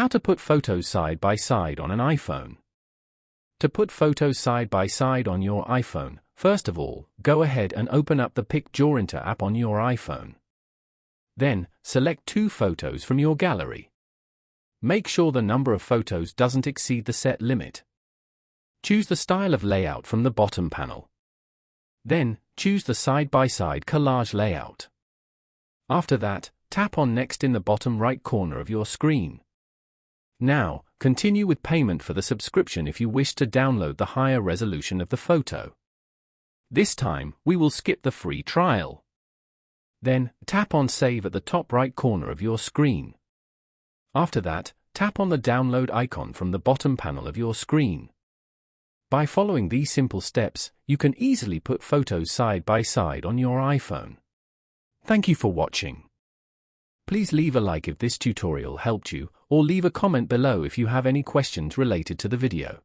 How to put photos side by side on an iPhone. To put photos side by side on your iPhone, first of all, go ahead and open up the Pictorinter app on your iPhone. Then, select 2 photos from your gallery. Make sure the number of photos doesn't exceed the set limit. Choose the style of layout from the bottom panel. Then, choose the side-by-side collage layout. After that, tap on Next in the bottom right corner of your screen. Now, continue with payment for the subscription if you wish to download the higher resolution of the photo. This time, we will skip the free trial. Then, tap on Save at the top right corner of your screen. After that, tap on the download icon from the bottom panel of your screen. By following these simple steps, you can easily put photos side by side on your iPhone. Thank you for watching. Please leave a like if this tutorial helped you, or leave a comment below if you have any questions related to the video.